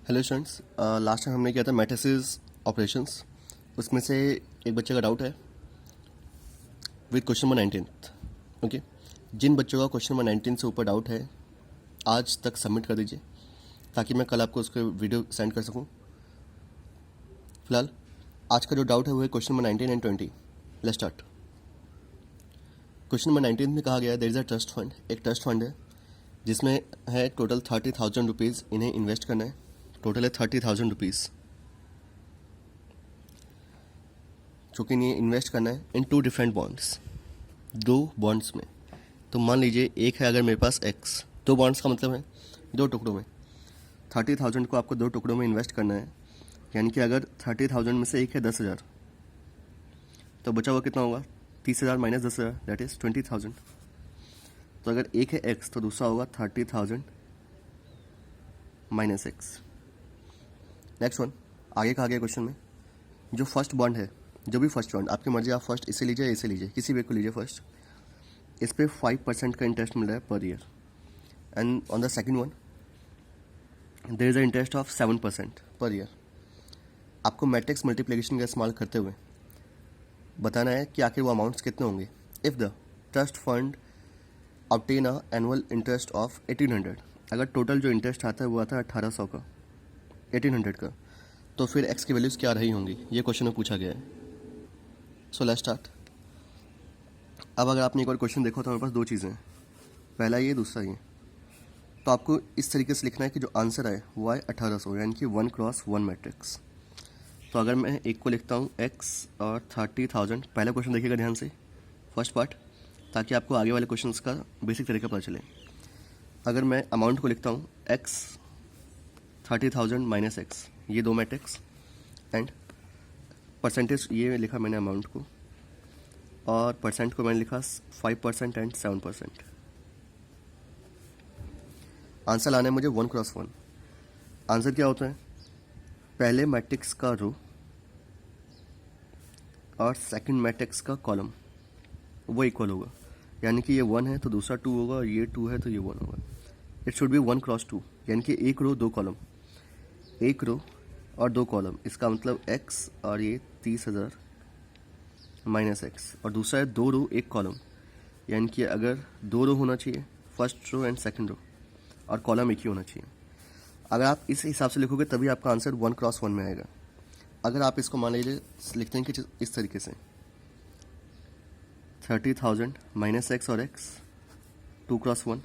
Hello students, last time हमने किया था मैट्रिसेस ऑपरेशंस। उसमें से एक बच्चे का डाउट है विद क्वेश्चन नंबर 19। ओके, जिन बच्चों का क्वेश्चन नंबर 19 से ऊपर डाउट है आज तक सबमिट कर दीजिए ताकि मैं कल आपको उसके वीडियो सेंड कर सकूं। फिलहाल आज का जो डाउट है वो है question number 19 and 20। Let's start. Question number 19 में कहा गया है there is a trust fund. एक ट्रस्ट फंड है जिसमें है टोटल 30,000 रुपीज़ इन्हें इन्वेस्ट करना है। टोटल है 30,000 रुपीज़ जो कि इन्हें इन्वेस्ट करना है इन 2 डिफरेंट बॉन्ड्स, 2 बॉन्ड्स में। तो मान लीजिए एक है अगर मेरे पास एक्स, 2 बॉन्ड्स का मतलब है 2 टुकड़ों में। 30,000 को आपको 2 टुकड़ों में इन्वेस्ट करना है, यानी कि अगर 30,000 में से एक है 10,000 तो बचा हुआ कितना होगा 30,000 माइनस 10,000 दैट इज़ 20,000। तो अगर एक है एक्स तो दूसरा होगा 30,000 माइनस एक्स। नेक्स्ट वन, आगे का आगे क्वेश्चन में जो फर्स्ट बॉन्ड है, जो भी फर्स्ट बॉन्ड आपकी मर्जी, आप फर्स्ट इसे लीजिए इसे लीजिए, किसी भी एक को लीजिए फर्स्ट। इस पर 5% का इंटरेस्ट मिल रहा है per year and on the second one there is a interest of 7% per year. आपको मैट्रिक्स मल्टीप्लिकेशन का इस्तेमाल करते हुए बताना है कि आखिर वो अमाउंट्स कितने होंगे। If the trust fund obtain a annual interest of 1800, अगर टोटल जो इंटरेस्ट आता है वो आता है 1800 का, 1800 का, तो फिर एक्स की वैल्यूज़ क्या रही होंगी, ये क्वेश्चन में पूछा गया है। So let's start. अब अगर आपने एक और क्वेश्चन देखो तो हमारे पास 2 चीज़ें हैं, पहला ये दूसरा ये। तो आपको इस तरीके से लिखना है कि जो आंसर आए वो आए 1800, यानी कि 1x1 मैट्रिक्स। तो अगर मैं एक को लिखता हूँ x और 30,000, पहला क्वेश्चन देखिएगा ध्यान से, फर्स्ट पार्ट, ताकि आपको आगे वाले क्वेश्चंस का बेसिक तरीका पता चले। अगर मैं अमाउंट को लिखता हूँ x 30,000 माइनस एक्स, ये 2 मैट्रिक्स, एंड परसेंटेज ये लिखा मैंने अमाउंट को, और परसेंट को मैंने लिखा 5% एंड 7%। आंसर लाना है मुझे 1x1। आंसर क्या होता है, पहले मैट्रिक्स का रो और सेकंड मैट्रिक्स का कॉलम वो इक्वल होगा, यानी कि ये 1 है तो दूसरा 2 होगा, और ये 2 है तो ये 1 होगा। इट शुड बी 1x2, यानी कि एक रो 2 कॉलम, एक रो और 2 कॉलम, इसका मतलब x और ये 30,000 माइनस एक्स, और दूसरा है 2 रो 1 कॉलम, यानी कि अगर 2 रो होना चाहिए, first row and second row, और कॉलम एक ही होना चाहिए। अगर आप इस हिसाब से लिखोगे तभी आपका आंसर 1x1 में आएगा। अगर आप इसको मान लीजिए लिखते हैं कि इस तरीके से 30,000 माइनस एक्स और एक्स 2x1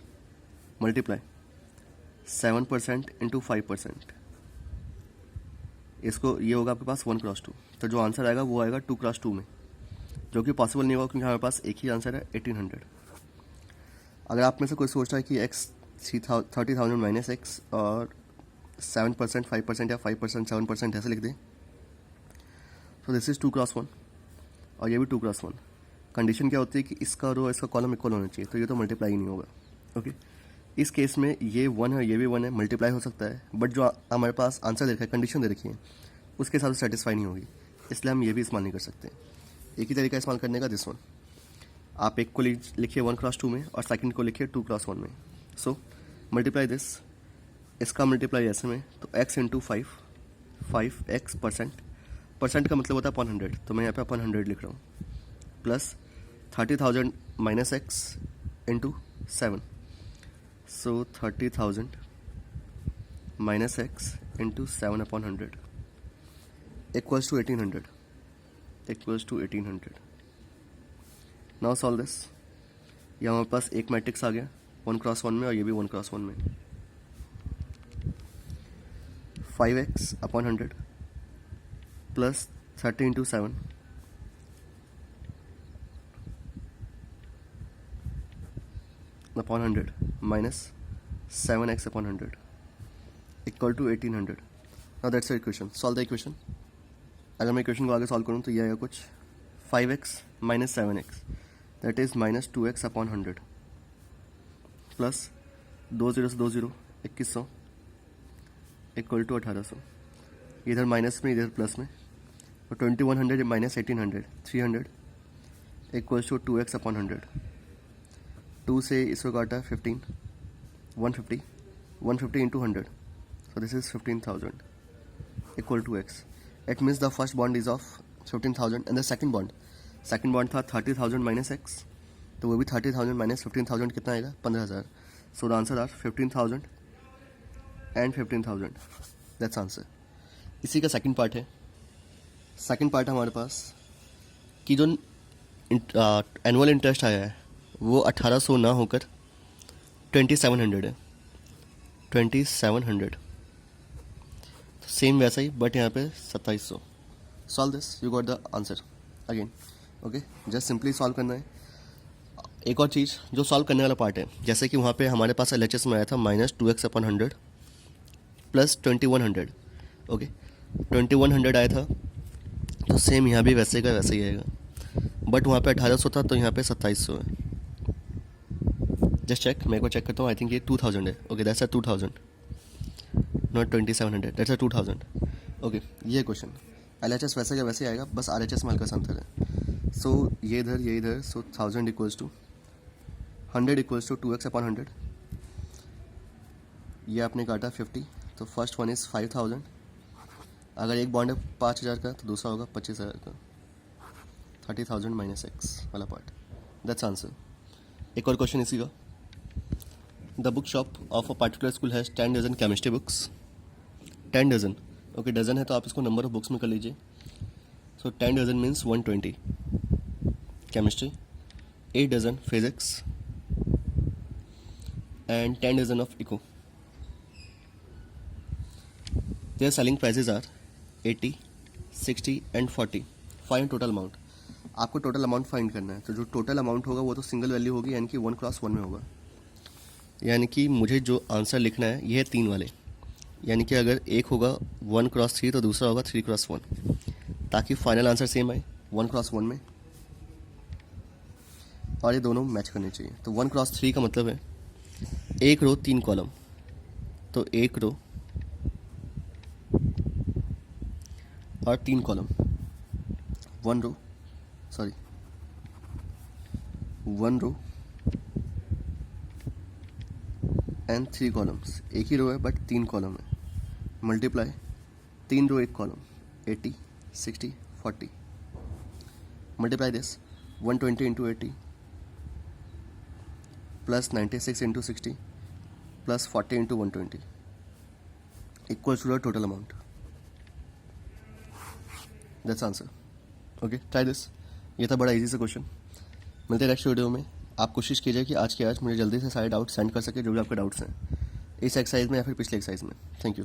मल्टीप्लाई 7% इंटू 5%, इसको ये होगा आपके पास 1x2। तो जो आंसर आएगा वो आएगा 2x2 में, जो कि पॉसिबल नहीं होगा क्योंकि हमारे पास एक ही आंसर है 1800। अगर आप में से कोई सोच रहा है कि एक्स 30,000 माइनस एक्स और 7% 5% या 5% 7% ऐसे लिख दें, तो दिस इज़ 2x1 और ये भी 2x1। कंडीशन क्या होती है कि इसका रो इसका कॉलम इक्वल होना चाहिए, तो ये तो मल्टीप्लाई ही नहीं होगा। ओके, इस केस में ये 1 है ये भी 1 है, मल्टीप्लाई हो सकता है, बट जो हमारे पास आंसर दे रखा है, कंडीशन दे रखी है, उसके हिसाब से सेटिस्फाई नहीं होगी, इसलिए हम ये भी इस्तेमाल नहीं कर सकते। एक ही तरीका इस्तेमाल करने का दिस वन, आप एक को लिखिए 1x2 में और सेकंड को लिखिए 2x1 में। सो मल्टीप्लाई दिस, इसका मल्टीप्लाई ऐसे में, तो x इंटू 5x परसेंट का मतलब होता है 100, तो मैं यहाँ पे 100 लिख रहा हूँ, plus 30,000 minus x into 7, so 30,000 minus x into 7/100 equals to 1800। Now solve this. यहाँ हमारे पास एक मैट्रिक्स आ गया 1x1 में और ये भी 1x1 में। 5x/100 plus 30 into 7 upon 100 minus 7x/100 equal to 1800। Now that's the equation, solve the equation. अगर मैं इक्वेशन को आगे सॉल्व करूँ तो ये आएगा कुछ 5x minus 7x that is minus 2x/100 plus 2 0 से 2 0 2100 इक्वल टू 1800। इधर माइनस में इधर प्लस में, और 2100 माइनस 1800 300 इक्वल्स टू 2x/100। 2 से इसको काटा 15 150 into 100 So this is 15,000 equal to x. It means the first bond is of 15,000 and the second bond था 30,000 minus x, तो वो भी 30,000 minus 15,000 कितना आएगा 15,000. So the answer are 15,000 and 15,000. That's answer. इसी का सेकंड पार्ट है. सेकंड पार्ट हमारे पास कि जो एनुअल इंटरेस्ट आया है वो 1800 ना होकर 2700 है. 2700 सेम वैसा ही बट यहाँ पे 2700. Solve this, you got the answer again. Okay, just simply solve करना है. एक और चीज़ जो सॉल्व करने वाला पार्ट है, जैसे कि वहाँ पे हमारे पास LHS में आया था -2x/100 प्लस 2100. ओके, 2100 आया था, तो सेम यहाँ भी वैसे का वैसे ही आएगा, बट वहाँ पे 1800 था तो यहाँ पे 2700 है. जस्ट चेक, मैं को चेक करता हूँ. आई थिंक ये 2000 है. Okay, that's a 2000, not 2700, that's a 2000. Okay, ये क्वेश्चन LHS वैसे का वैसे आएगा, बस RHS में हल्का सा अंतर है. सो ये इधर, so 1000 equals to 100 equals to 2x/100. ये आपने काटा 50, तो फर्स्ट वन इज़ 5000. अगर एक बॉन्ड है 5000 का तो दूसरा होगा 25,000 का. 30,000 माइनस x वाला पार्ट. That's answer. एक और क्वेश्चन इसी का. The book shop of a particular school has 10 dozen chemistry books. 10 dozen. Okay, dozen है तो आप इसको नंबर ऑफ बुक्स में कर लीजिए. So 10 dozen means 120 chemistry, 8 dozen physics and 10 dozen of eco. Their selling prices are 80, 60 and 40. Find total amount. आपको total amount find करना है, तो जो टोटल अमाउंट होगा वो तो सिंगल वैल्यू होगी, यानी कि 1x1 में होगा. यानी कि मुझे जो आंसर लिखना है ये है 3 वाले, यानी कि अगर एक होगा 1x3 तो दूसरा होगा 3x1, ताकि फाइनल आंसर सेम आए 1x1 में, और ये दोनों मैच करने चाहिए. तो 1x3 का मतलब है 1 रो 3 कॉलम, तो 1 रो और 3 कॉलम. 1 row and 3 columns. एक ही रो है बट 3 कॉलम है. Multiply 3 row 1 column, 80, 60, 40. Multiply this 120 into 80 plus 96 into 60 plus 40 into 120 equals to the total amount. That's answer. Okay, try this. ये था बड़ा इजी सा क्वेश्चन. मिलते हैं नेक्स्ट वीडियो में. आप कोशिश कीजिए कि आज के आज मुझे जल्दी से सारे डाउट सेंड कर सके, जो भी आपके डाउट्स हैं इस एक्सरसाइज में या फिर पिछले एक्सरसाइज में. Thank you.